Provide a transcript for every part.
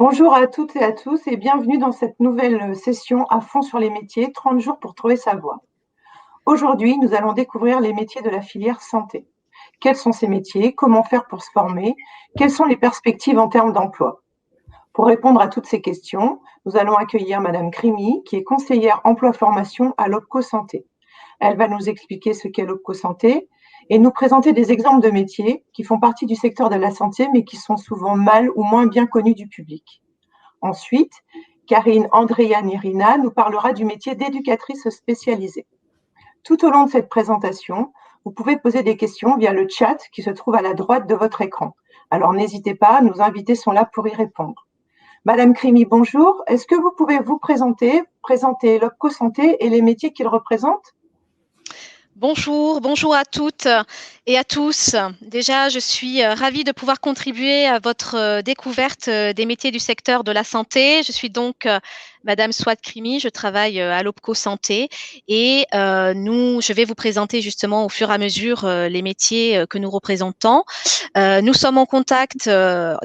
Bonjour à toutes et à tous et bienvenue dans cette nouvelle session à fond sur les métiers, 30 jours pour trouver sa voie. Aujourd'hui, nous allons découvrir les métiers de la filière santé. Quels sont ces métiers? Comment faire pour se former? Quelles sont les perspectives en termes d'emploi? Pour répondre à toutes ces questions, nous allons accueillir Madame Crimi, qui est conseillère emploi-formation à l'OPCO Santé. Elle va nous expliquer ce qu'est l'OPCO Santé et nous présenter des exemples de métiers qui font partie du secteur de la santé mais qui sont souvent mal ou moins bien connus du public. Ensuite, Karine Andréa-Nirina nous parlera du métier d'éducatrice spécialisée. Tout au long de cette présentation, vous pouvez poser des questions via le chat qui se trouve à la droite de votre écran. Alors n'hésitez pas, nos invités sont là pour y répondre. Madame Crimi, bonjour. Est-ce que vous pouvez vous présenter l'OPCO Santé et les métiers qu'il représente? Bonjour à toutes et à tous. Déjà, je suis ravie de pouvoir contribuer à votre découverte des métiers du secteur de la santé. Je suis donc Madame Swat Crimi, je travaille à l'OPCO Santé et je vais vous présenter justement au fur et à mesure les métiers que nous représentons. Nous sommes en contact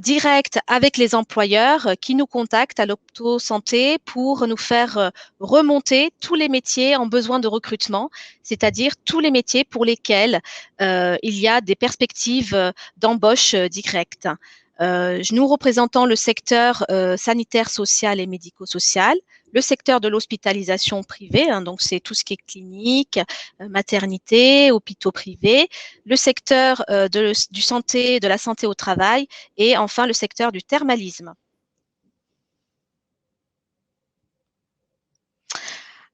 direct avec les employeurs qui nous contactent à l'OPCO Santé pour nous faire remonter tous les métiers en besoin de recrutement, c'est-à-dire tous les métiers pour lesquels il y a des perspectives d'embauche directe. Nous représentons le secteur sanitaire, social et médico-social, le secteur de l'hospitalisation privée, donc c'est tout ce qui est clinique, maternité, hôpitaux privés, le secteur de la santé au travail et enfin le secteur du thermalisme.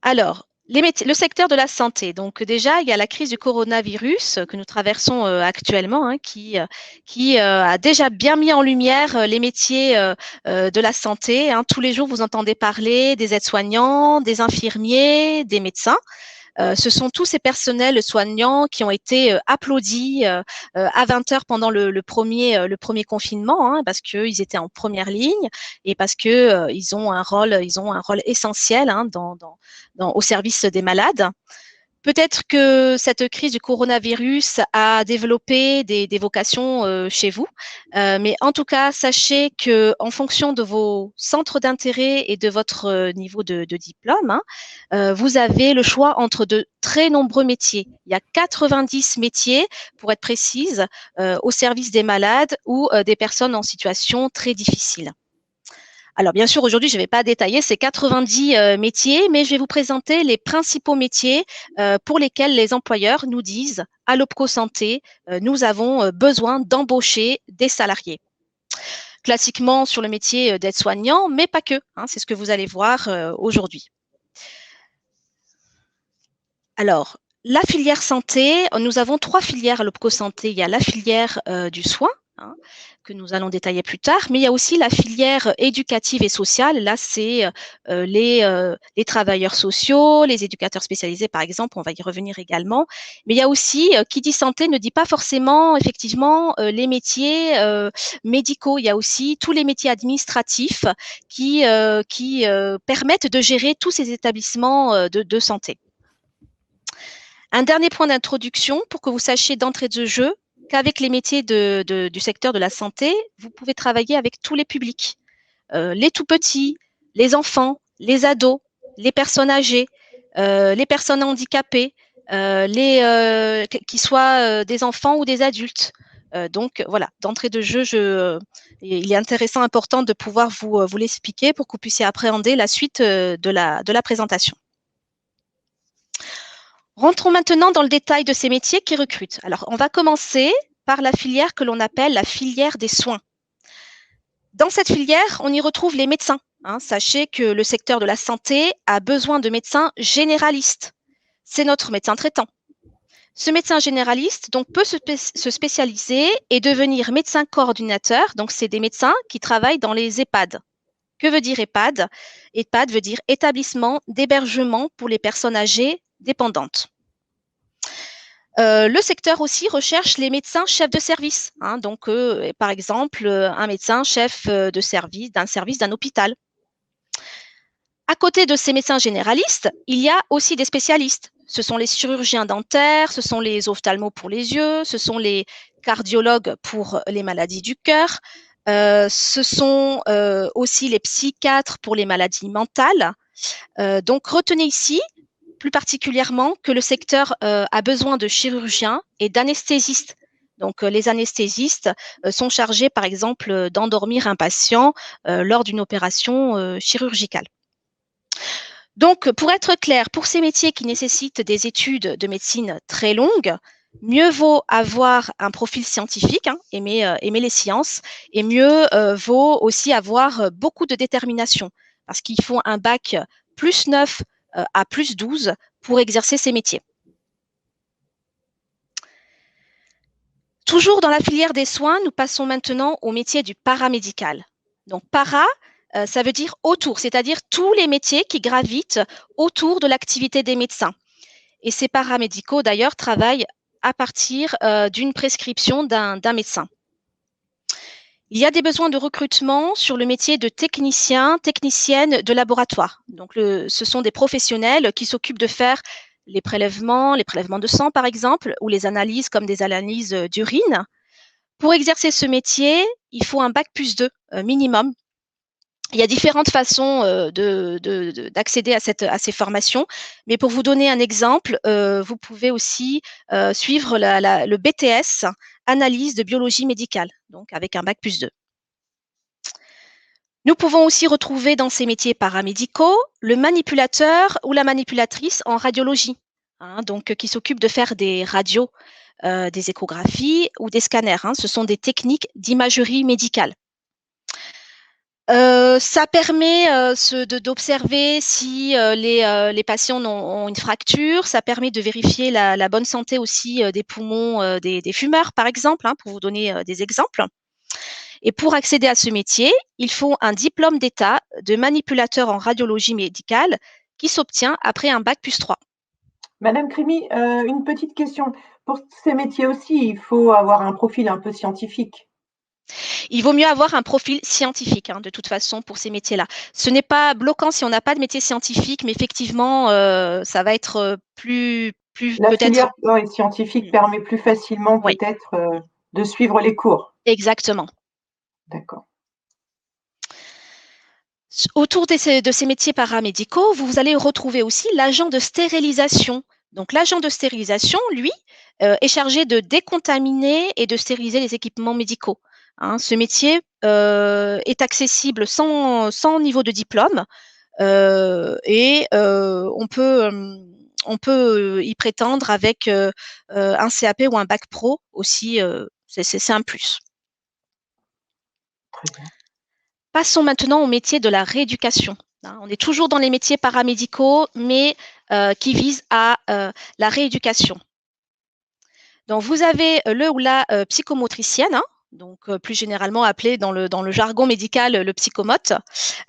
Alors, le secteur de la santé. Donc déjà, il y a la crise du coronavirus que nous traversons actuellement, qui a déjà bien mis en lumière les métiers de la santé. Tous les jours, vous entendez parler des aides-soignants, des infirmiers, des médecins. Ce sont tous ces personnels soignants qui ont été applaudis à 20 heures pendant le premier confinement, parce qu'ils étaient en première ligne et parce que ils ont un rôle essentiel au service des malades. Peut-être que cette crise du coronavirus a développé des vocations chez vous, mais en tout cas, sachez que en fonction de vos centres d'intérêt et de votre niveau de diplôme, vous avez le choix entre de très nombreux métiers. Il y a 90 métiers, pour être précise, au service des malades ou des personnes en situation très difficile. Alors, bien sûr, aujourd'hui, je ne vais pas détailler ces 90 métiers, mais je vais vous présenter les principaux métiers pour lesquels les employeurs nous disent à l'OPCO Santé, nous avons besoin d'embaucher des salariés. Classiquement sur le métier d'aide-soignant, mais pas que. C'est ce que vous allez voir aujourd'hui. Alors, la filière santé, nous avons 3 filières à l'OPCO Santé. Il y a la filière du soin, que nous allons détailler plus tard, mais il y a aussi la filière éducative et sociale. Là, c'est les travailleurs sociaux, les éducateurs spécialisés, par exemple, on va y revenir également. Mais il y a aussi, qui dit santé ne dit pas forcément, effectivement, les métiers médicaux. Il y a aussi tous les métiers administratifs qui permettent de gérer tous ces établissements de santé. Un dernier point d'introduction pour que vous sachiez d'entrée de jeu qu'avec les métiers du secteur de la santé, vous pouvez travailler avec tous les publics, les tout petits, les enfants, les ados, les personnes âgées, les personnes handicapées, qui soient des enfants ou des adultes. Donc voilà, d'entrée de jeu, il est intéressant, important de pouvoir vous l'expliquer pour que vous puissiez appréhender la suite de la présentation. Rentrons maintenant dans le détail de ces métiers qui recrutent. Alors, on va commencer par la filière que l'on appelle la filière des soins. Dans cette filière, on y retrouve les médecins. Sachez que le secteur de la santé a besoin de médecins généralistes. C'est notre médecin traitant. Ce médecin généraliste donc, peut se spécialiser et devenir médecin coordinateur. Donc, c'est des médecins qui travaillent dans les EHPAD. Que veut dire EHPAD? EHPAD veut dire établissement d'hébergement pour les personnes âgées dépendantes. Le secteur aussi recherche les médecins chefs de service. Donc, par exemple, un médecin chef de service d'un hôpital. À côté de ces médecins généralistes, il y a aussi des spécialistes. Ce sont les chirurgiens dentaires, ce sont les ophtalmos pour les yeux, ce sont les cardiologues pour les maladies du cœur, Ce sont aussi les psychiatres pour les maladies mentales. Donc, retenez ici, plus particulièrement, que le secteur a besoin de chirurgiens et d'anesthésistes. Donc, les anesthésistes sont chargés, par exemple, d'endormir un patient lors d'une opération chirurgicale. Donc, pour être clair, pour ces métiers qui nécessitent des études de médecine très longues, mieux vaut avoir un profil scientifique, aimer les sciences, et mieux vaut aussi avoir beaucoup de détermination, parce qu'il faut un bac plus 9 à plus 12 pour exercer ces métiers. Toujours dans la filière des soins, nous passons maintenant au métier du paramédical. Donc, para, ça veut dire autour, c'est-à-dire tous les métiers qui gravitent autour de l'activité des médecins. Et ces paramédicaux, d'ailleurs, travaillent à partir d'une prescription d'un médecin. Il y a des besoins de recrutement sur le métier de technicien, technicienne de laboratoire. Donc, ce sont des professionnels qui s'occupent de faire les prélèvements de sang, par exemple, ou les analyses comme des analyses d'urine. Pour exercer ce métier, il faut un bac plus 2 minimum. Il y a différentes façons d'accéder à ces formations, mais pour vous donner un exemple, vous pouvez aussi suivre le BTS, analyse de biologie médicale, donc avec un bac plus 2. Nous pouvons aussi retrouver dans ces métiers paramédicaux le manipulateur ou la manipulatrice en radiologie, donc qui s'occupe de faire des radios, des échographies ou des scanners. Ce sont des techniques d'imagerie médicale. Ça permet d'observer si les patients ont une fracture. Ça permet de vérifier la bonne santé aussi des poumons des fumeurs, par exemple, pour vous donner des exemples. Et pour accéder à ce métier, il faut un diplôme d'État de manipulateur en radiologie médicale qui s'obtient après un bac plus 3. Madame Crimi, une petite question. Pour ces métiers aussi, il faut avoir un profil un peu scientifique. Il vaut mieux avoir un profil scientifique, de toute façon, pour ces métiers-là. Ce n'est pas bloquant si on n'a pas de métier scientifique, mais effectivement, ça va être plus La peut-être. filière scientifique permet plus facilement Oui, peut-être de suivre les cours. exactement. D'accord. Autour de ces métiers paramédicaux, vous allez retrouver aussi l'agent de stérilisation. Donc, l'agent de stérilisation, lui, est chargé de décontaminer et de stériliser les équipements médicaux. Ce métier est accessible sans niveau de diplôme et on peut y prétendre avec un CAP ou un bac pro aussi. C'est un plus. Très bien. Passons maintenant au métier de la rééducation. On est toujours dans les métiers paramédicaux, mais qui visent à la rééducation. Donc, vous avez le ou la psychomotricienne, donc plus généralement appelé dans le jargon médical le psychomote.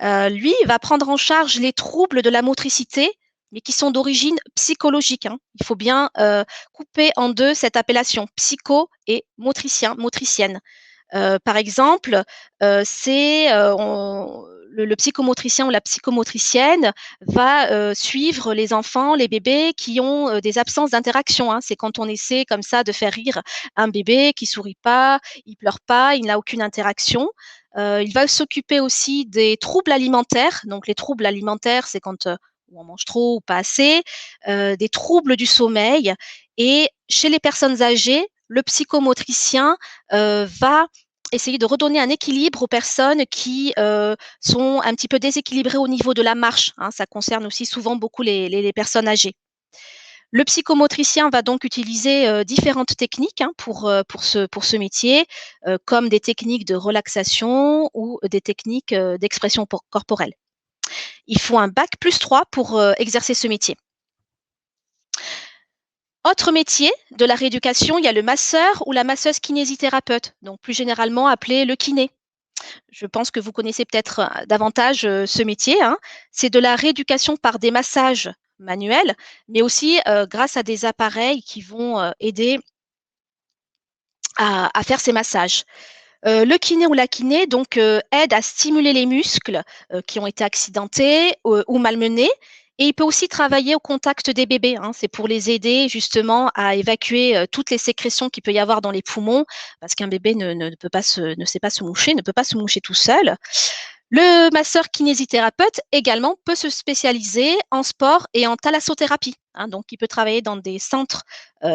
Lui va prendre en charge les troubles de la motricité, mais qui sont d'origine psychologique. Il faut bien couper en deux cette appellation psycho et motricien, motricienne. Par exemple, le psychomotricien ou la psychomotricienne va suivre les enfants, les bébés qui ont des absences d'interaction. C'est quand on essaie comme ça de faire rire un bébé qui sourit pas, il pleure pas, il n'a aucune interaction. Il va s'occuper aussi des troubles alimentaires. Donc les troubles alimentaires, c'est quand on mange trop ou pas assez, des troubles du sommeil. Et chez les personnes âgées, le psychomotricien va essayer de redonner un équilibre aux personnes qui sont un petit peu déséquilibrées au niveau de la marche. Ça concerne aussi souvent beaucoup les personnes âgées. Le psychomotricien va donc utiliser différentes techniques pour ce métier, comme des techniques de relaxation ou des techniques d'expression corporelle. Il faut un bac plus 3 pour exercer ce métier. Autre métier de la rééducation, il y a le masseur ou la masseuse kinésithérapeute, donc plus généralement appelé le kiné. Je pense que vous connaissez peut-être davantage ce métier. C'est de la rééducation par des massages manuels, mais aussi grâce à des appareils qui vont aider à faire ces massages. Le kiné ou la kiné donc aide à stimuler les muscles qui ont été accidentés ou malmenés Et il peut aussi travailler au contact des bébés, hein. C'est pour les aider justement à évacuer toutes les sécrétions qu'il peut y avoir dans les poumons, parce qu'un bébé ne sait pas se moucher, ne peut pas se moucher tout seul. Le masseur kinésithérapeute également peut se spécialiser en sport et en thalassothérapie, hein. Donc, il peut travailler dans des centres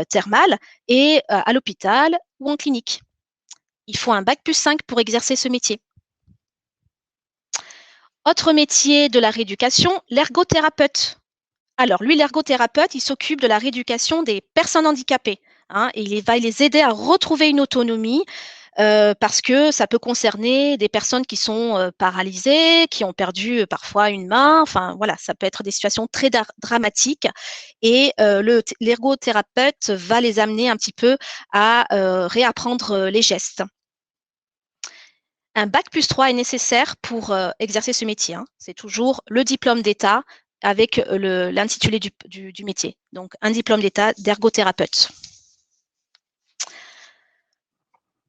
thermales et à l'hôpital ou en clinique. Il faut un bac+5 pour exercer ce métier. Autre métier de la rééducation, l'ergothérapeute. Alors, lui, l'ergothérapeute, il s'occupe de la rééducation des personnes handicapées, hein, et il va les aider à retrouver une autonomie parce que ça peut concerner des personnes qui sont paralysées, qui ont perdu parfois une main. Enfin, voilà, ça peut être des situations très dramatiques. Et l'ergothérapeute va les amener un petit peu à réapprendre les gestes. Un bac+3 est nécessaire pour exercer ce métier, hein. C'est toujours le diplôme d'État avec l'intitulé du métier. Donc, un diplôme d'État d'ergothérapeute.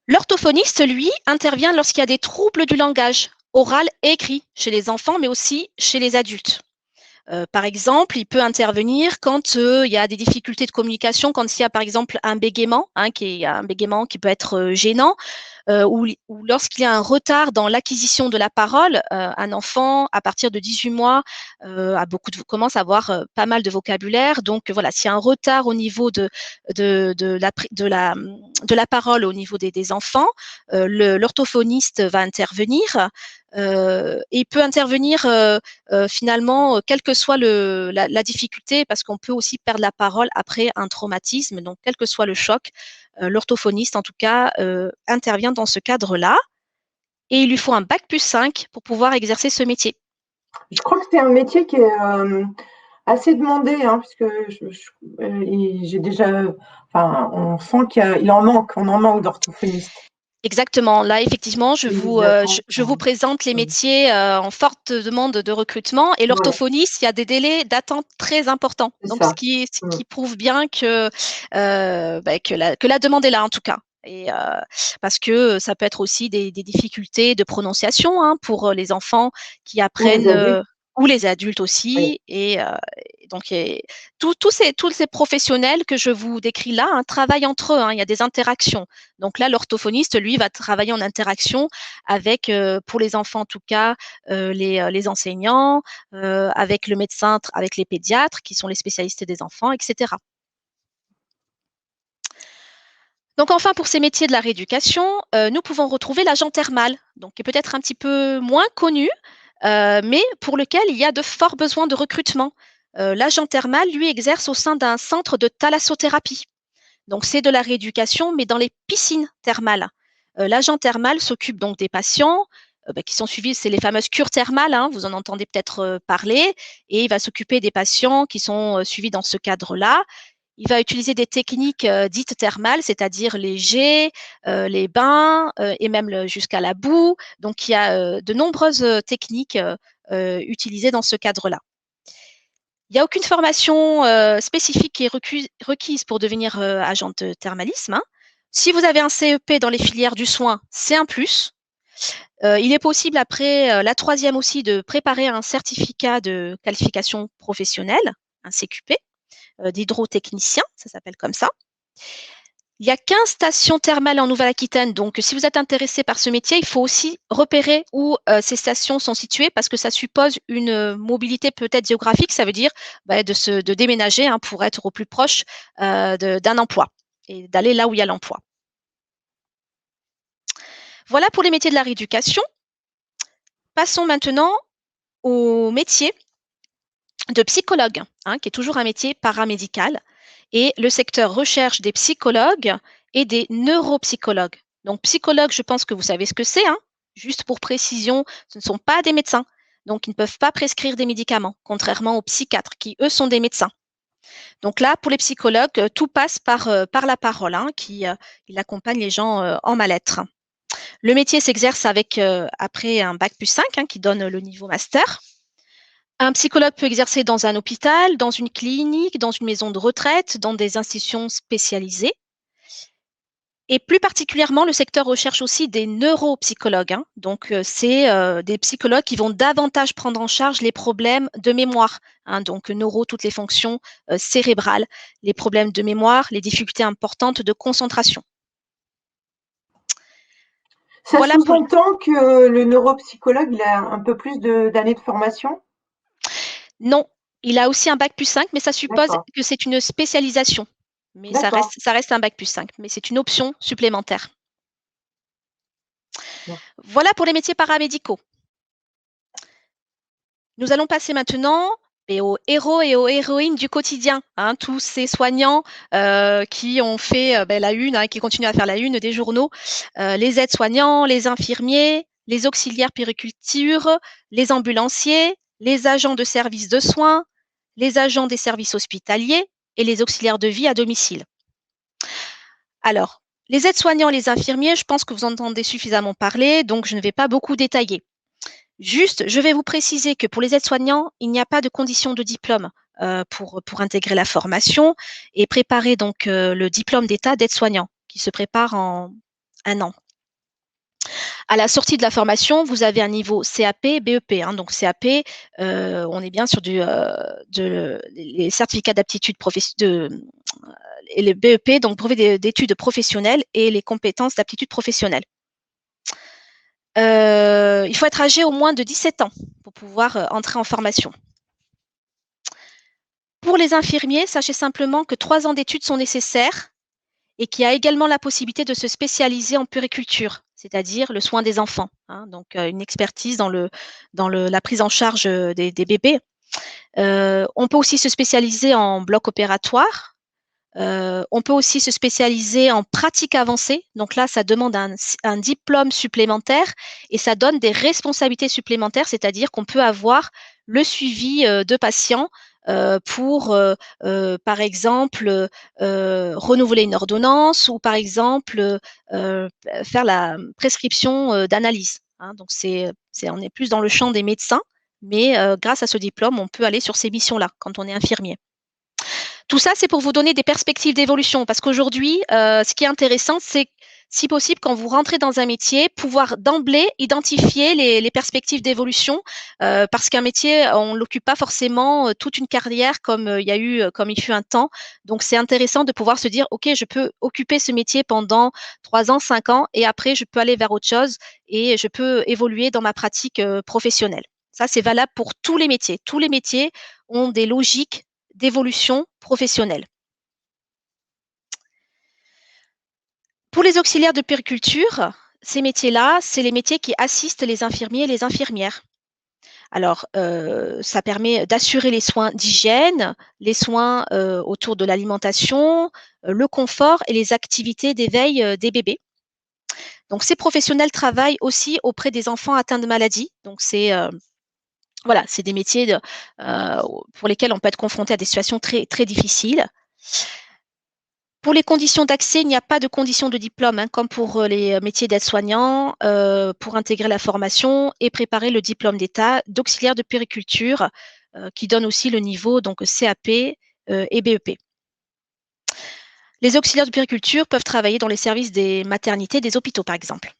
L'orthophoniste, lui, intervient lorsqu'il y a des troubles du langage oral et écrit chez les enfants, mais aussi chez les adultes. Par exemple, il peut intervenir quand il y a des difficultés de communication, quand il y a par exemple un bégaiement, hein, qui peut être gênant, ou lorsqu'il y a un retard dans l'acquisition de la parole. Un enfant, à partir de 18 mois, commence à avoir pas mal de vocabulaire. Donc voilà, s'il y a un retard au niveau de la parole au niveau des enfants, l'orthophoniste va intervenir. Et il peut intervenir finalement, quelle que soit la difficulté, parce qu'on peut aussi perdre la parole après un traumatisme. Donc, quel que soit le choc, l'orthophoniste, en tout cas, intervient dans ce cadre-là. Et il lui faut un bac+5 pour pouvoir exercer ce métier. Je crois que c'est un métier qui est assez demandé, hein, puisque j'ai déjà, enfin, on sent qu'il en manque, on en manque d'orthophonistes. Exactement. Là, effectivement, je vous présente les métiers en forte demande de recrutement. Et l'orthophoniste, il y a des délais d'attente très importants. Donc, ce qui prouve bien que la demande est là, en tout cas. Et parce que ça peut être aussi des difficultés de prononciation, hein, pour les enfants qui apprennent, ou les adultes aussi. Et donc, tous ces professionnels que je vous décris là, hein, travaillent entre eux, hein. Il y a des interactions. Donc là, l'orthophoniste, lui, va travailler en interaction avec, pour les enfants en tout cas, les enseignants, avec le médecin, avec les pédiatres qui sont les spécialistes des enfants, etc. Donc enfin, pour ces métiers de la rééducation, nous pouvons retrouver l'agent thermal, donc qui est peut-être un petit peu moins connu, mais pour lequel il y a de forts besoins de recrutement. L'agent thermal, lui, exerce au sein d'un centre de thalassothérapie. Donc c'est de la rééducation, mais dans les piscines thermales. L'agent thermal s'occupe donc des patients qui sont suivis, c'est les fameuses cures thermales, hein, vous en entendez peut-être parler, et il va s'occuper des patients qui sont suivis dans ce cadre-là. Il va utiliser des techniques dites thermales, c'est-à-dire les jets, les bains et même jusqu'à la boue. Donc, il y a de nombreuses techniques utilisées dans ce cadre-là. Il n'y a aucune formation spécifique qui est requise pour devenir agent de thermalisme, hein. Si vous avez un CEP dans les filières du soin, c'est un plus. Il est possible après la troisième aussi de préparer un certificat de qualification professionnelle, un CQP. D'hydrotechnicien, ça s'appelle comme ça. Il y a 15 stations thermales en Nouvelle-Aquitaine, donc si vous êtes intéressé par ce métier, il faut aussi repérer où ces stations sont situées parce que ça suppose une mobilité peut-être géographique, ça veut dire de déménager, hein, pour être au plus proche d'un emploi et d'aller là où il y a l'emploi. Voilà pour les métiers de la rééducation. Passons maintenant au métier de psychologue, hein, qui est toujours un métier paramédical, et le secteur recherche des psychologues et des neuropsychologues. Donc, psychologue, je pense que vous savez ce que c'est, hein. Juste pour précision, ce ne sont pas des médecins, donc ils ne peuvent pas prescrire des médicaments, contrairement aux psychiatres, qui eux sont des médecins. Donc là, pour les psychologues, tout passe par la parole, hein, il accompagne les gens en mal-être. Le métier s'exerce après un bac+5, hein, qui donne le niveau master. Un psychologue peut exercer dans un hôpital, dans une clinique, dans une maison de retraite, dans des institutions spécialisées. Et plus particulièrement, le secteur recherche aussi des neuropsychologues, hein. Donc, c'est des psychologues qui vont davantage prendre en charge les problèmes de mémoire, hein. Donc, neuro, toutes les fonctions cérébrales, les problèmes de mémoire, les difficultés importantes de concentration. Ça Voilà pour... sous-entend que le neuropsychologue, il a un peu plus d'années de formation? Non, il a aussi un bac plus 5, mais ça suppose D'accord, que c'est une spécialisation. Mais d'accord. ça reste un bac plus 5, mais c'est une option supplémentaire. Bon. Voilà pour les métiers paramédicaux. Nous allons passer maintenant aux héros et aux héroïnes du quotidien, hein, tous ces soignants qui ont fait la une, hein, qui continuent à faire la une des journaux, les aides-soignants, les infirmiers, les auxiliaires puériculture, les ambulanciers, les agents de services de soins, les agents des services hospitaliers et les auxiliaires de vie à domicile. Alors, les aides-soignants et les infirmiers, je pense que vous entendez suffisamment parler, donc je ne vais pas beaucoup détailler. Juste, je vais vous préciser que pour les aides-soignants, il n'y a pas de condition de diplôme pour intégrer la formation et préparer donc le diplôme d'état d'aide-soignant qui se prépare en un an. À la sortie de la formation, vous avez un niveau CAP, BEP, hein. Donc CAP, on est bien sur les certificats d'aptitude et le BEP, donc brevet d'études professionnelles et les compétences d'aptitude professionnelle. Il faut être âgé au moins de 17 ans pour pouvoir entrer en formation. Pour les infirmiers, sachez simplement que 3 ans d'études sont nécessaires et qu'il y a également la possibilité de se spécialiser en puériculture, c'est-à-dire le soin des enfants, hein. Donc une expertise dans la prise en charge des bébés. On peut aussi se spécialiser en bloc opératoire. On peut aussi se spécialiser en pratique avancée. Donc là, ça demande un diplôme supplémentaire et ça donne des responsabilités supplémentaires, c'est-à-dire qu'on peut avoir le suivi de patients pour, par exemple, renouveler une ordonnance ou, par exemple, faire la prescription d'analyse, hein. Donc, on est plus dans le champ des médecins, mais grâce à ce diplôme, on peut aller sur ces missions-là quand on est infirmier. Tout ça, c'est pour vous donner des perspectives d'évolution parce qu'aujourd'hui, ce qui est intéressant, c'est si possible, quand vous rentrez dans un métier, pouvoir d'emblée identifier les perspectives d'évolution parce qu'un métier, on ne l'occupe pas forcément toute une carrière comme il fut un temps. Donc, c'est intéressant de pouvoir se dire, OK, je peux occuper ce métier pendant 3 ans, 5 ans et après, je peux aller vers autre chose et je peux évoluer dans ma pratique professionnelle. Ça, c'est valable pour tous les métiers. Tous les métiers ont des logiques d'évolution professionnelle. Pour les auxiliaires de puériculture, ces métiers-là, c'est les métiers qui assistent les infirmiers et les infirmières. Alors, ça permet d'assurer les soins d'hygiène, les soins autour de l'alimentation, le confort et les activités d'éveil des bébés. Donc, ces professionnels travaillent aussi auprès des enfants atteints de maladies. Donc, voilà, c'est des métiers pour lesquels on peut être confronté à des situations très, très difficiles. Pour les conditions d'accès, il n'y a pas de condition de diplôme, hein, comme pour les métiers d'aide-soignant, pour intégrer la formation et préparer le diplôme d'État d'auxiliaire de puériculture, qui donne aussi le niveau donc CAP et BEP. Les auxiliaires de puériculture peuvent travailler dans les services des maternités, des hôpitaux, par exemple.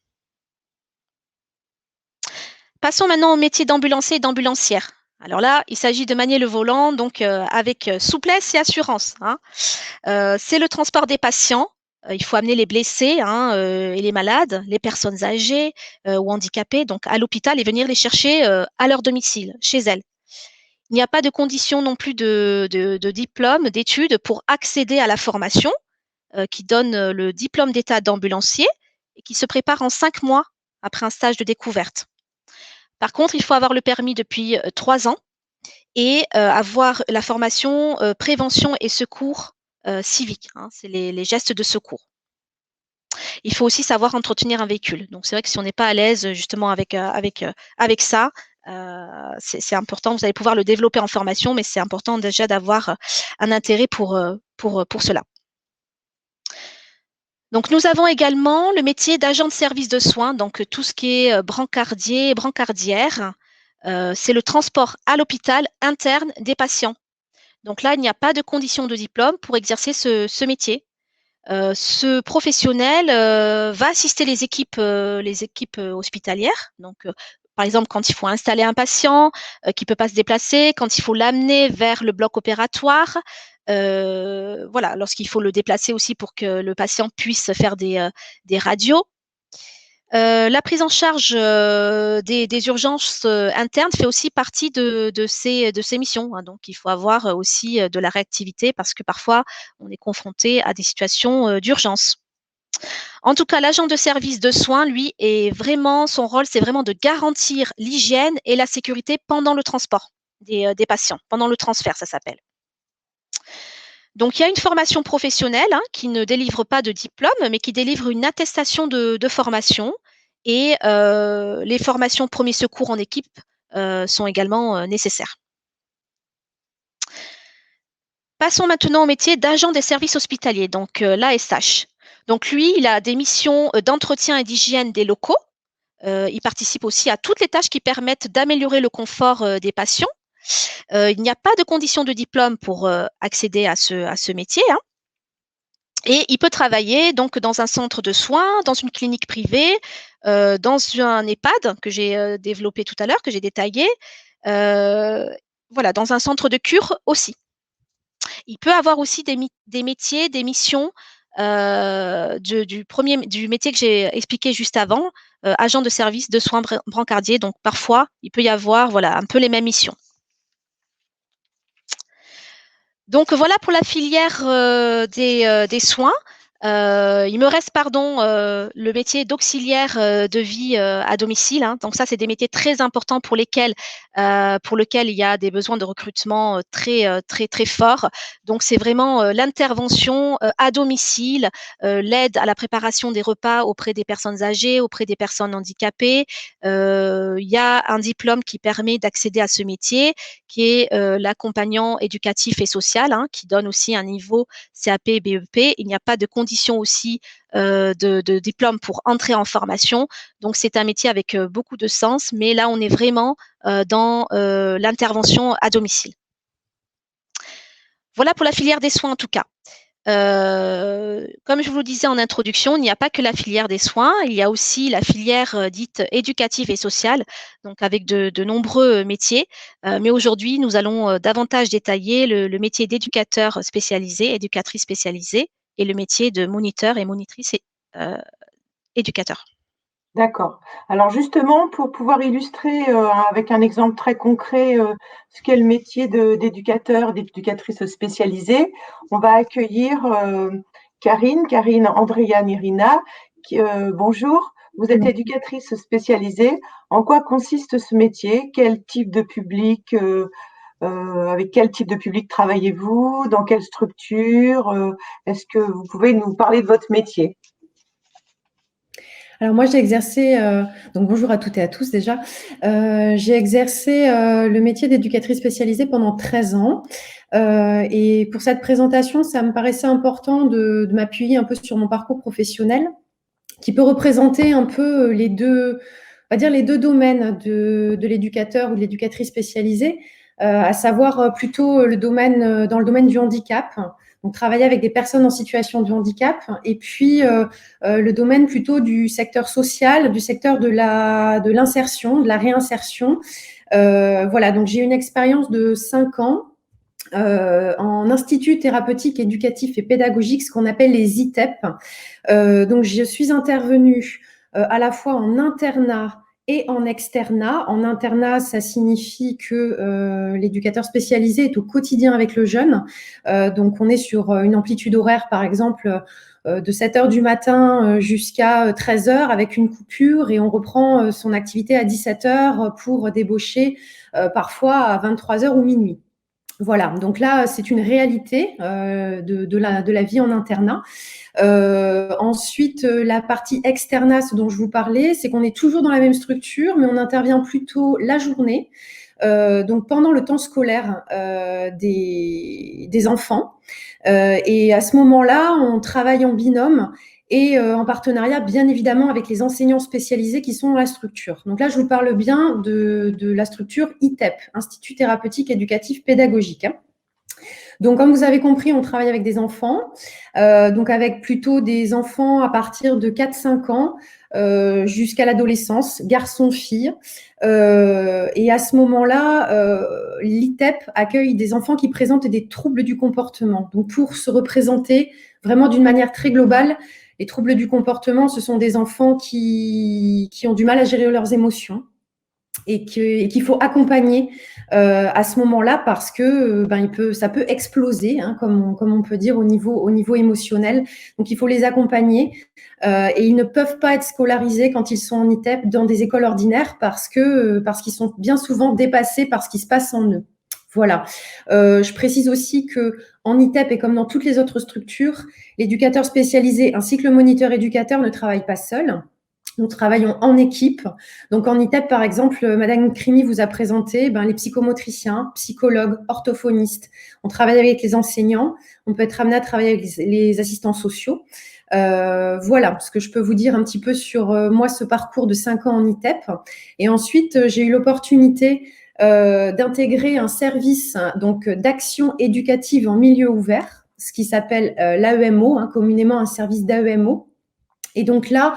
Passons maintenant au métier d'ambulancier et d'ambulancière. Alors là, il s'agit de manier le volant donc avec souplesse et assurance, hein. C'est le transport des patients. Il faut amener les blessés, hein, et les malades, les personnes âgées ou handicapées, donc à l'hôpital et venir les chercher à leur domicile, chez elles. Il n'y a pas de condition non plus de diplôme, d'études pour accéder à la formation qui donne le diplôme d'état d'ambulancier et qui se prépare en 5 mois après un stage de découverte. Par contre, il faut avoir le permis depuis 3 ans et avoir la formation prévention et secours civique, hein, c'est les gestes de secours. Il faut aussi savoir entretenir un véhicule. Donc c'est vrai que si on n'est pas à l'aise justement avec ça, c'est important. Vous allez pouvoir le développer en formation, mais c'est important déjà d'avoir un intérêt pour cela. Donc nous avons également le métier d'agent de service de soins, donc tout ce qui est brancardier, brancardière. C'est le transport à l'hôpital interne des patients. Donc là, il n'y a pas de condition de diplôme pour exercer ce métier. Ce professionnel va assister les équipes hospitalières. Donc, par exemple, quand il faut installer un patient qui peut pas se déplacer, quand il faut l'amener vers le bloc opératoire, voilà, lorsqu'il faut le déplacer aussi pour que le patient puisse faire des radios. La prise en charge des urgences internes fait aussi partie de ces missions, hein. Donc, il faut avoir aussi de la réactivité parce que parfois, on est confronté à des situations d'urgence. En tout cas, l'agent de service de soins, lui, son rôle, c'est vraiment de garantir l'hygiène et la sécurité pendant le transport des patients, pendant le transfert, ça s'appelle. Donc, il y a une formation professionnelle qui ne délivre pas de diplôme, mais qui délivre une attestation de formation. Et les formations premiers secours en équipe sont également nécessaires. Passons maintenant au métier d'agent des services hospitaliers, donc l'ASH. Donc lui, il a des missions d'entretien et d'hygiène des locaux. Il participe aussi à toutes les tâches qui permettent d'améliorer le confort des patients. Il n'y a pas de condition de diplôme pour accéder à ce métier. Et il peut travailler donc dans un centre de soins, dans une clinique privée, dans un EHPAD que j'ai développé tout à l'heure, que j'ai détaillé, voilà, dans un centre de cure aussi. Il peut avoir aussi des métiers, des missions du métier que j'ai expliqué juste avant, agent de service de soins brancardiers. Donc parfois, il peut y avoir voilà, un peu les mêmes missions. Donc voilà pour la filière des soins. Il me reste, le métier d'auxiliaire de vie à domicile. Donc ça, c'est des métiers très importants pour lesquels il y a des besoins de recrutement très forts. Donc c'est vraiment l'intervention à domicile, l'aide à la préparation des repas auprès des personnes âgées, auprès des personnes handicapées. Il y a un diplôme qui permet d'accéder à ce métier, qui est l'accompagnant éducatif et social, qui donne aussi un niveau CAP, BEP. Il n'y a pas de condition aussi de diplôme pour entrer en formation. Donc, c'est un métier avec beaucoup de sens, mais là, on est vraiment dans l'intervention à domicile. Voilà pour la filière des soins en tout cas. Comme je vous le disais en introduction, il n'y a pas que la filière des soins, il y a aussi la filière dite éducative et sociale, donc avec de nombreux métiers. Mais aujourd'hui, nous allons davantage détailler le métier d'éducateur spécialisé, éducatrice spécialisée, et le métier de moniteur et monitrice éducateur. D'accord. Alors justement, pour pouvoir illustrer avec un exemple très concret ce qu'est le métier d'éducateur, d'éducatrice spécialisée, on va accueillir Karine Andrea Nirina. Bonjour, vous êtes éducatrice spécialisée. En quoi consiste ce métier? Quel type de public, avec quel type de public travaillez-vous? Dans quelle structure? Est-ce que vous pouvez nous parler de votre métier? Alors moi, j'ai exercé, donc bonjour à toutes et à tous déjà, j'ai exercé le métier d'éducatrice spécialisée pendant 13 ans. Et pour cette présentation, ça me paraissait important de m'appuyer un peu sur mon parcours professionnel, qui peut représenter un peu les deux, on va dire les deux domaines de l'éducateur ou de l'éducatrice spécialisée, à savoir plutôt le domaine, dans le domaine du handicap. Donc, travailler avec des personnes en situation de handicap, et puis le domaine plutôt du secteur social, du secteur de l'insertion, de la réinsertion. Voilà, donc j'ai une expérience de 5 ans en institut thérapeutique, éducatif et pédagogique, ce qu'on appelle les ITEP. Donc, je suis intervenue à la fois en internat et en externat. En internat, ça signifie que l'éducateur spécialisé est au quotidien avec le jeune. Donc, on est sur une amplitude horaire, par exemple, de 7 heures du matin jusqu'à 13 heures avec une coupure, et on reprend son activité à 17 heures pour débaucher parfois à 23 heures ou minuit. Voilà, donc là, c'est une réalité de la vie en internat. Ensuite, la partie externat, ce dont je vous parlais, c'est qu'on est toujours dans la même structure, mais on intervient plutôt la journée, donc pendant le temps scolaire des enfants. Et à ce moment-là, on travaille en binôme et en partenariat, bien évidemment, avec les enseignants spécialisés qui sont dans la structure. Donc là, je vous parle bien de la structure ITEP, Institut thérapeutique éducatif pédagogique. Donc, comme vous avez compris, on travaille avec des enfants, donc avec plutôt des enfants à partir de 4-5 ans jusqu'à l'adolescence, garçons, filles. Et à ce moment-là, l'ITEP accueille des enfants qui présentent des troubles du comportement. Donc, pour se représenter vraiment d'une manière très globale, les troubles du comportement, ce sont des enfants qui ont du mal à gérer leurs émotions et qu'il faut accompagner à ce moment-là parce que ça peut exploser, hein, comme on peut dire au niveau émotionnel. Donc il faut les accompagner et ils ne peuvent pas être scolarisés quand ils sont en ITEP dans des écoles ordinaires parce qu'ils sont bien souvent dépassés par ce qui se passe en eux. Voilà. Je précise aussi que en ITEP et comme dans toutes les autres structures, l'éducateur spécialisé ainsi que le moniteur éducateur ne travaillent pas seuls. Nous travaillons en équipe. Donc, en ITEP, par exemple, Madame Crimi vous a présenté les psychomotriciens, psychologues, orthophonistes. On travaille avec les enseignants. On peut être amené à travailler avec les assistants sociaux. Voilà ce que je peux vous dire un petit peu sur moi, ce parcours de 5 ans en ITEP. Et ensuite, j'ai eu l'opportunité d'intégrer un service donc d'action éducative en milieu ouvert, ce qui s'appelle l'AEMO, communément un service d'AEMO. Et donc là,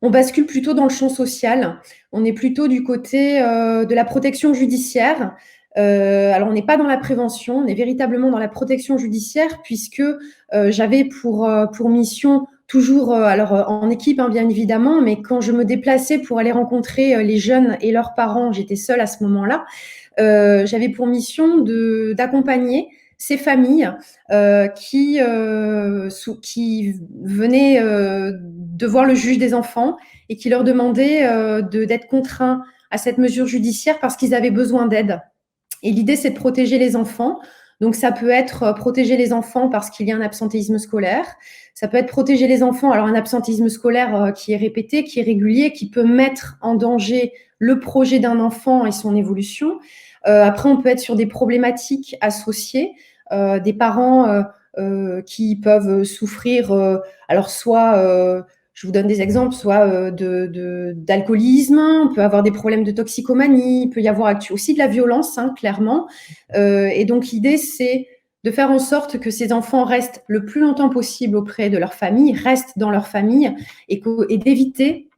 on bascule plutôt dans le champ social. On est plutôt du côté de la protection judiciaire. Alors, on n'est pas dans la prévention, on est véritablement dans la protection judiciaire puisque j'avais pour mission toujours, en équipe, bien évidemment, mais quand je me déplaçais pour aller rencontrer les jeunes et leurs parents, j'étais seule à ce moment-là, j'avais pour mission d'accompagner ces familles qui venaient de voir le juge des enfants et qui leur demandaient d'être contraints à cette mesure judiciaire parce qu'ils avaient besoin d'aide. Et l'idée, c'est de protéger les enfants. Donc, ça peut être protéger les enfants parce qu'il y a un absentéisme scolaire. Ça peut être protéger les enfants, alors un absentéisme scolaire qui est répété, qui est régulier, qui peut mettre en danger le projet d'un enfant et son évolution. Après, on peut être sur des problématiques associées, des parents qui peuvent souffrir, alors soit, je vous donne des exemples, soit d'alcoolisme, on peut avoir des problèmes de toxicomanie, il peut y avoir aussi de la violence, clairement. Et donc, l'idée, c'est de faire en sorte que ces enfants restent le plus longtemps possible auprès de leur famille, restent dans leur famille et d'éviter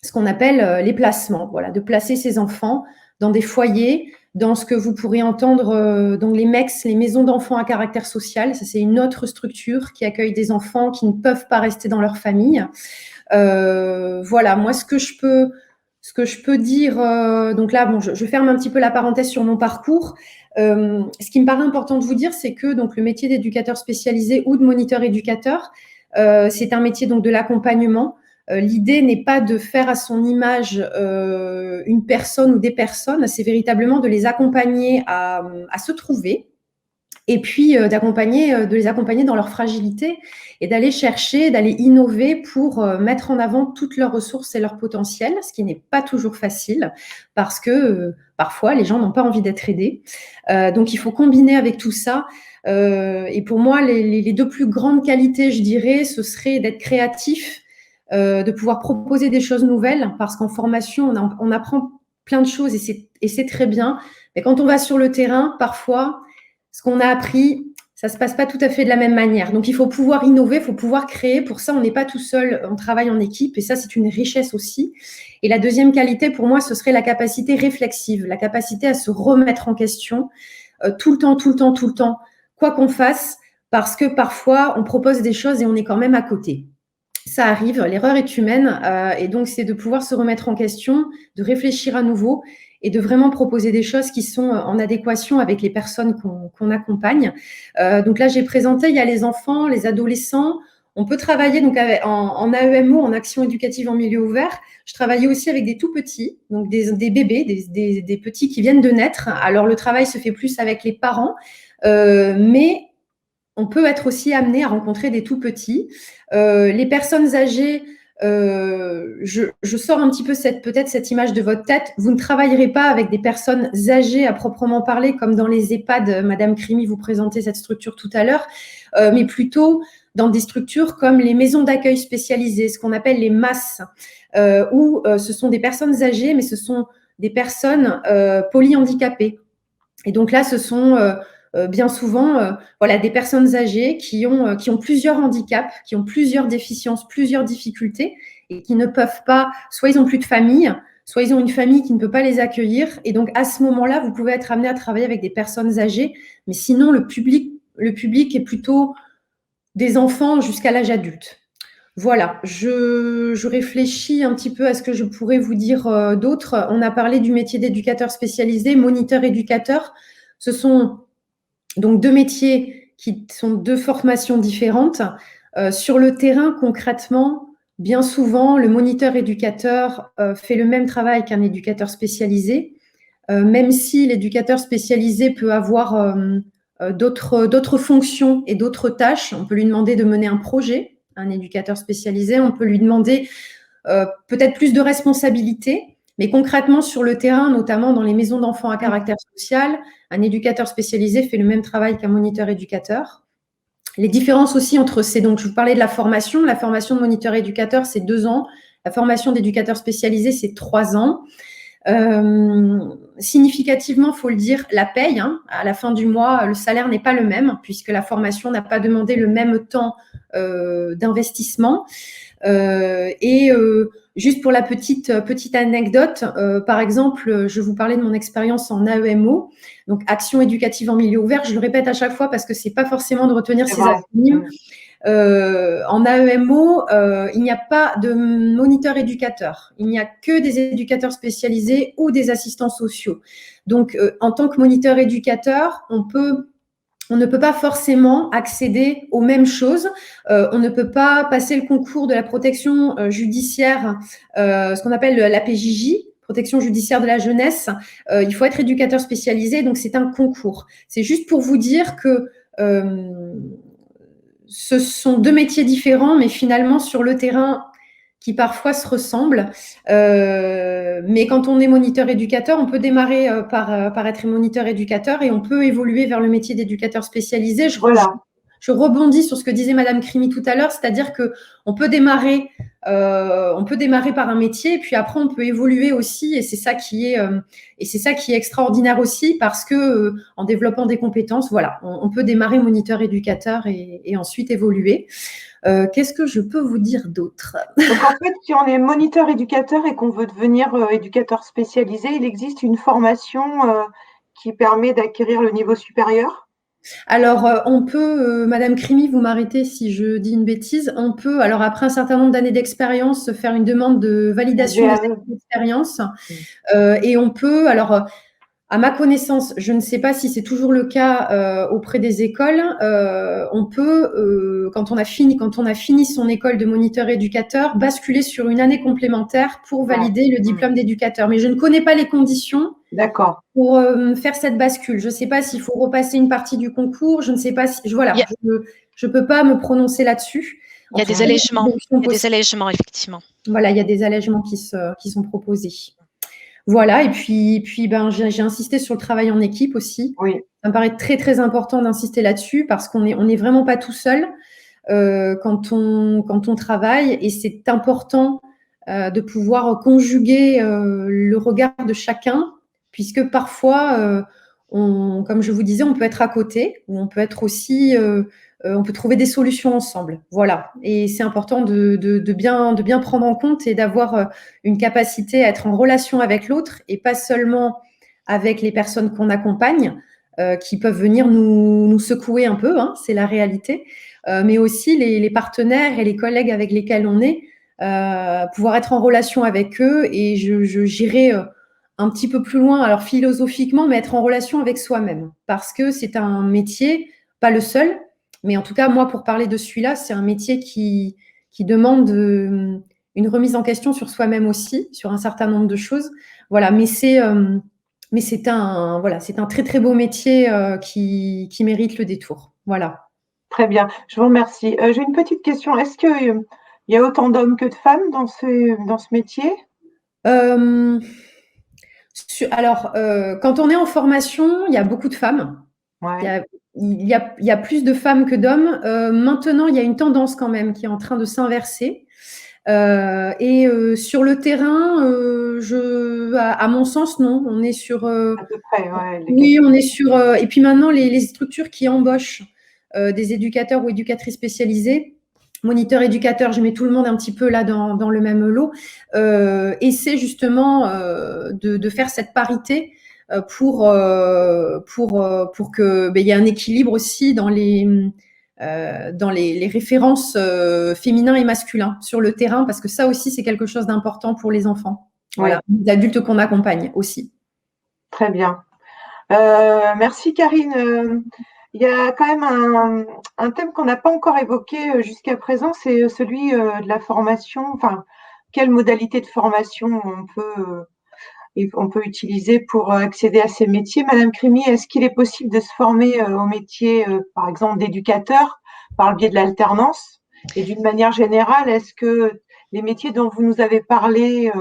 ce qu'on appelle les placements. Voilà, de placer ces enfants dans des foyers, dans ce que vous pourrez entendre, donc les MEX, les maisons d'enfants à caractère social. Ça, c'est une autre structure qui accueille des enfants qui ne peuvent pas rester dans leur famille. Voilà, moi, ce que je peux dire, donc là, je ferme un petit peu la parenthèse sur mon parcours. Ce qui me paraît important de vous dire, c'est que donc le métier d'éducateur spécialisé ou de moniteur éducateur, c'est un métier donc de l'accompagnement. L'idée n'est pas de faire à son image une personne ou des personnes, c'est véritablement de les accompagner à se trouver et puis de les accompagner dans leur fragilité et d'aller chercher, d'aller innover pour mettre en avant toutes leurs ressources et leur potentiel, ce qui n'est pas toujours facile parce que parfois les gens n'ont pas envie d'être aidés. Donc il faut combiner avec tout ça. Et pour moi, les deux plus grandes qualités, je dirais, ce serait d'être créatif, de pouvoir proposer des choses nouvelles, parce qu'en formation, on apprend plein de choses et c'est très bien. Mais quand on va sur le terrain, parfois, ce qu'on a appris, ça ne se passe pas tout à fait de la même manière. Donc, il faut pouvoir innover, il faut pouvoir créer. Pour ça, on n'est pas tout seul, on travaille en équipe et ça, c'est une richesse aussi. Et la deuxième qualité, pour moi, ce serait la capacité réflexive, la capacité à se remettre en question tout le temps, quoi qu'on fasse, parce que parfois, on propose des choses et on est quand même à côté. Ça arrive, l'erreur est humaine et donc c'est de pouvoir se remettre en question, de réfléchir à nouveau et de vraiment proposer des choses qui sont en adéquation avec les personnes qu'on accompagne. Donc là, j'ai présenté, il y a les enfants, les adolescents. On peut travailler donc en AEMO, en action éducative en milieu ouvert. Je travaillais aussi avec des tout petits, donc des bébés, des petits qui viennent de naître. Alors le travail se fait plus avec les parents, mais on peut être aussi amené à rencontrer des tout petits. Les personnes âgées, je sors un petit peu peut-être cette image de votre tête. Vous ne travaillerez pas avec des personnes âgées à proprement parler, comme dans les EHPAD. Madame Crimi vous présentait cette structure tout à l'heure, mais plutôt dans des structures comme les maisons d'accueil spécialisées, ce qu'on appelle les MAS, où ce sont des personnes âgées, mais ce sont des personnes polyhandicapées. Et donc là, ce sont bien souvent, voilà, des personnes âgées qui ont plusieurs handicaps, qui ont plusieurs déficiences, plusieurs difficultés et qui ne peuvent pas, soit ils n'ont plus de famille, soit ils ont une famille qui ne peut pas les accueillir. Et donc, à ce moment-là, vous pouvez être amené à travailler avec des personnes âgées. Mais sinon, le public est plutôt des enfants jusqu'à l'âge adulte. Voilà, je réfléchis un petit peu à ce que je pourrais vous dire d'autre. On a parlé du métier d'éducateur spécialisé, moniteur éducateur. Ce sont donc 2 métiers qui sont 2 formations différentes. Sur le terrain, concrètement, bien souvent, le moniteur éducateur fait le même travail qu'un éducateur spécialisé, même si l'éducateur spécialisé peut avoir d'autres fonctions et d'autres tâches. On peut lui demander de mener un projet, un éducateur spécialisé. On peut lui demander peut-être plus de responsabilités. Mais concrètement, sur le terrain, notamment dans les maisons d'enfants à caractère social, un éducateur spécialisé fait le même travail qu'un moniteur éducateur. Les différences aussi entre ces, donc je vous parlais de la formation de moniteur éducateur, c'est 2 ans. La formation d'éducateur spécialisé, c'est 3 ans. Significativement, il faut le dire, la paye, à la fin du mois, le salaire n'est pas le même puisque la formation n'a pas demandé le même temps d'investissement. Juste pour la petite anecdote, par exemple, je vous parlais de mon expérience en AEMO, donc action éducative en milieu ouvert. Je le répète à chaque fois parce que c'est pas forcément de retenir ces acronymes. En AEMO, il n'y a pas de moniteur éducateur. Il n'y a que des éducateurs spécialisés ou des assistants sociaux. Donc, en tant que moniteur éducateur, on ne peut pas forcément accéder aux mêmes choses. On ne peut pas passer le concours de la protection judiciaire, ce qu'on appelle la PJJ, protection judiciaire de la jeunesse. Il faut être éducateur spécialisé, donc c'est un concours. C'est juste pour vous dire que ce sont 2 métiers différents, mais finalement sur le terrain qui parfois se ressemblent. Mais quand on est moniteur éducateur, on peut démarrer par être moniteur éducateur et on peut évoluer vers le métier d'éducateur spécialisé. Je rebondis sur ce que disait Madame Crimi tout à l'heure, c'est-à-dire que on peut démarrer par un métier et puis après on peut évoluer aussi et c'est ça qui est extraordinaire aussi parce que en développant des compétences, voilà, on peut démarrer moniteur éducateur et ensuite évoluer. Qu'est-ce que je peux vous dire d'autre? Donc en fait, si on est moniteur éducateur et qu'on veut devenir éducateur spécialisé, il existe une formation qui permet d'acquérir le niveau supérieur? Alors, on peut, Madame Crimi, vous m'arrêtez si je dis une bêtise, on peut, alors après un certain nombre d'années d'expérience, faire une demande de validation des années d'expérience. Et on peut, alors, à ma connaissance, je ne sais pas si c'est toujours le cas auprès des écoles, on peut, quand on a fini son école de moniteur éducateur, basculer sur une année complémentaire pour valider le diplôme d'éducateur. Mais je ne connais pas les conditions. D'accord. Pour faire cette bascule. Je ne sais pas s'il faut repasser une partie du concours. Je ne sais pas si. Voilà, je ne peux pas me prononcer là-dessus. Il y a des allègements. Il y a des allègements, effectivement. Voilà, il y a des allègements qui sont proposés. Voilà, et puis j'ai insisté sur le travail en équipe aussi. Oui. Ça me paraît très, très important d'insister là-dessus parce qu'on est vraiment pas tout seul quand on travaille et c'est important de pouvoir conjuguer le regard de chacun puisque parfois, comme je vous disais, on peut être à côté ou on peut être aussi, on peut trouver des solutions ensemble. Voilà. Et c'est important de bien prendre en compte et d'avoir une capacité à être en relation avec l'autre et pas seulement avec les personnes qu'on accompagne, qui peuvent venir nous secouer un peu, c'est la réalité, mais aussi les partenaires et les collègues avec lesquels on est, pouvoir être en relation avec eux et j'irai un petit peu plus loin, alors philosophiquement, mais être en relation avec soi-même. Parce que c'est un métier, pas le seul, mais en tout cas, moi, pour parler de celui-là, c'est un métier qui demande une remise en question sur soi-même aussi, sur un certain nombre de choses. Voilà, mais c'est un très, très beau métier qui mérite le détour. Voilà. Très bien, je vous remercie. J'ai une petite question. Est-ce qu'il y a autant d'hommes que de femmes dans ce métier? Alors, quand on est en formation, il y a beaucoup de femmes. Ouais. Il y a plus de femmes que d'hommes. Maintenant, il y a une tendance quand même qui est en train de s'inverser. Sur le terrain, à mon sens, non. On est sur, À peu près, ouais, oui, on est sur. Et puis maintenant, les structures qui embauchent des éducateurs ou éducatrices spécialisées, moniteurs, éducateurs, je mets tout le monde un petit peu là dans le même lot, essaient justement de faire cette parité pour que il y ait un équilibre aussi dans les références féminins et masculins sur le terrain, parce que ça aussi, c'est quelque chose d'important pour les enfants. Voilà, Oui. les adultes qu'on accompagne aussi. Très bien. Merci Karine. Il y a quand même un thème qu'on n'a pas encore évoqué jusqu'à présent, c'est celui de la formation. Enfin, quelle modalité de formation on peut utiliser pour accéder à ces métiers. Madame Crimi, est-ce qu'il est possible de se former au métier, par exemple, d'éducateur par le biais de l'alternance? Et d'une manière générale, est-ce que les métiers dont vous nous avez parlé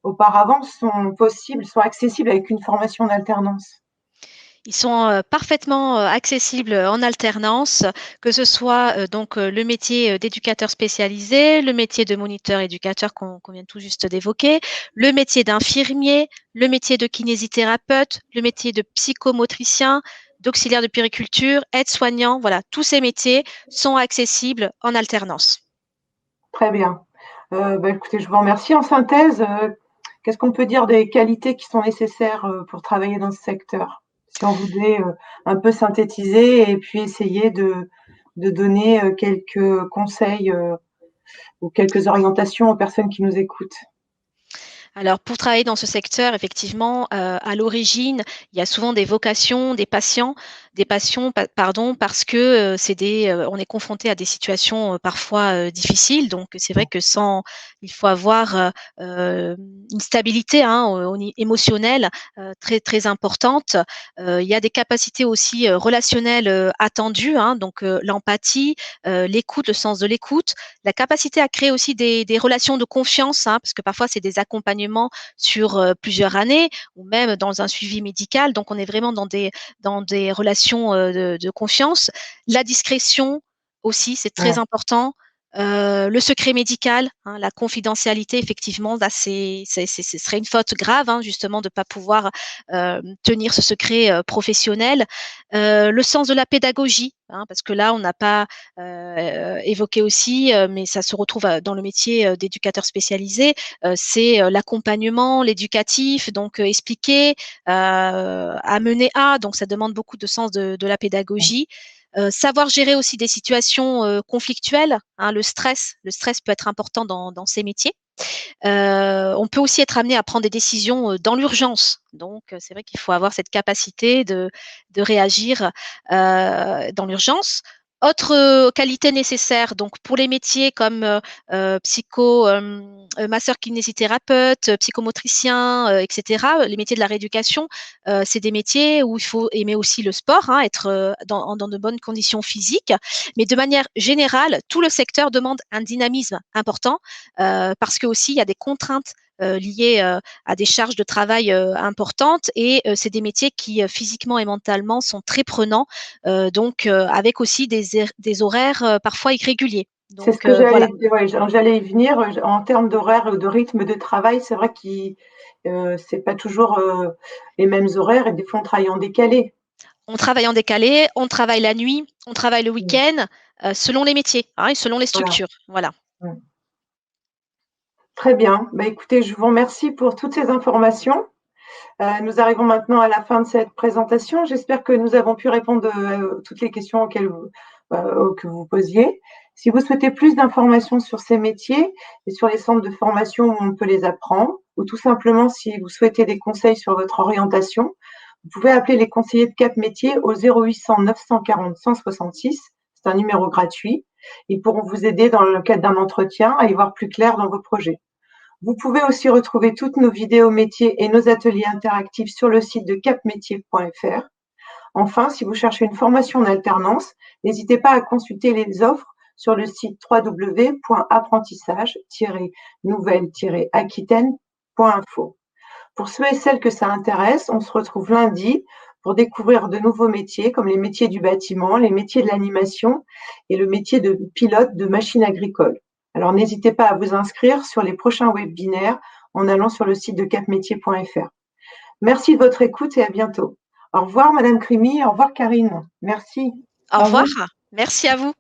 auparavant sont possibles, sont accessibles avec une formation d'alternance? Ils sont parfaitement accessibles en alternance, que ce soit donc le métier d'éducateur spécialisé, le métier de moniteur éducateur qu'on vient tout juste d'évoquer, le métier d'infirmier, le métier de kinésithérapeute, le métier de psychomotricien, d'auxiliaire de puériculture, aide-soignant. Voilà, tous ces métiers sont accessibles en alternance. Très bien. Écoutez, je vous remercie. En synthèse, qu'est-ce qu'on peut dire des qualités qui sont nécessaires pour travailler dans ce secteur? Si on voulait un peu synthétiser et puis essayer de donner quelques conseils ou quelques orientations aux personnes qui nous écoutent. Alors, pour travailler dans ce secteur, effectivement, à l'origine, il y a souvent des vocations, des passions, pardon, parce que on est confronté à des situations parfois difficiles. Donc, c'est vrai que il faut avoir une stabilité hein, émotionnelle très très importante. Il y a des capacités aussi relationnelles attendues, hein, donc l'empathie, l'écoute, le sens de l'écoute, la capacité à créer aussi des relations de confiance, hein, parce que parfois c'est des accompagnements sur plusieurs années ou même dans un suivi médical. Donc, on est vraiment dans des relations de confiance. La discrétion aussi, c'est très Ouais. important. Le secret médical, hein, la confidentialité, effectivement, là, ce serait une faute grave, hein, justement, de ne pas pouvoir tenir ce secret professionnel. Le sens de la pédagogie, hein, parce que là, on n'a pas évoqué aussi, mais ça se retrouve dans le métier d'éducateur spécialisé, c'est l'accompagnement, l'éducatif, donc expliquer, amener à, donc ça demande beaucoup de sens de la pédagogie. Savoir gérer aussi des situations conflictuelles, hein, le stress peut être important dans ces métiers. On peut aussi être amené à prendre des décisions dans l'urgence. Donc, c'est vrai qu'il faut avoir cette capacité de réagir dans l'urgence. Autre qualité nécessaire, donc pour les métiers comme masseur kinésithérapeute, psychomotricien, etc., les métiers de la rééducation, c'est des métiers où il faut aimer aussi le sport, hein, être dans de bonnes conditions physiques. Mais de manière générale, tout le secteur demande un dynamisme important parce que aussi il y a des contraintes liées à des charges de travail importantes et c'est des métiers qui physiquement et mentalement sont très prenants, donc avec aussi des horaires parfois irréguliers. C'est ce Donc que voilà. j'allais y venir. En termes d'horaire, de rythme de travail, c'est vrai que c'est pas toujours les mêmes horaires et des fois on travaille en décalé. On travaille en décalé, on travaille la nuit, on travaille le Mm. week-end, selon les métiers hein, et selon les Voilà. structures. Voilà. Mm. Très bien. Écoutez, je vous remercie pour toutes ces informations. Nous arrivons maintenant à la fin de cette présentation. J'espère que nous avons pu répondre à toutes les questions que vous posiez. Si vous souhaitez plus d'informations sur ces métiers et sur les centres de formation où on peut les apprendre, ou tout simplement si vous souhaitez des conseils sur votre orientation, vous pouvez appeler les conseillers de Cap Métiers au 0800 940 166. C'est un numéro gratuit. Ils pourront vous aider dans le cadre d'un entretien à y voir plus clair dans vos projets. Vous pouvez aussi retrouver toutes nos vidéos métiers et nos ateliers interactifs sur le site de capmétier.fr. Enfin, si vous cherchez une formation en alternance, n'hésitez pas à consulter les offres sur le site www.apprentissage-nouvelle-aquitaine.info. Pour ceux et celles que ça intéresse, on se retrouve lundi pour découvrir de nouveaux métiers comme les métiers du bâtiment, les métiers de l'animation et le métier de pilote de machines agricoles. Alors, n'hésitez pas à vous inscrire sur les prochains webinaires en allant sur le site de capmétier.fr. Merci de votre écoute et à bientôt. Au revoir, Madame Crimi. Au revoir, Karine. Merci. Au revoir. Merci à vous.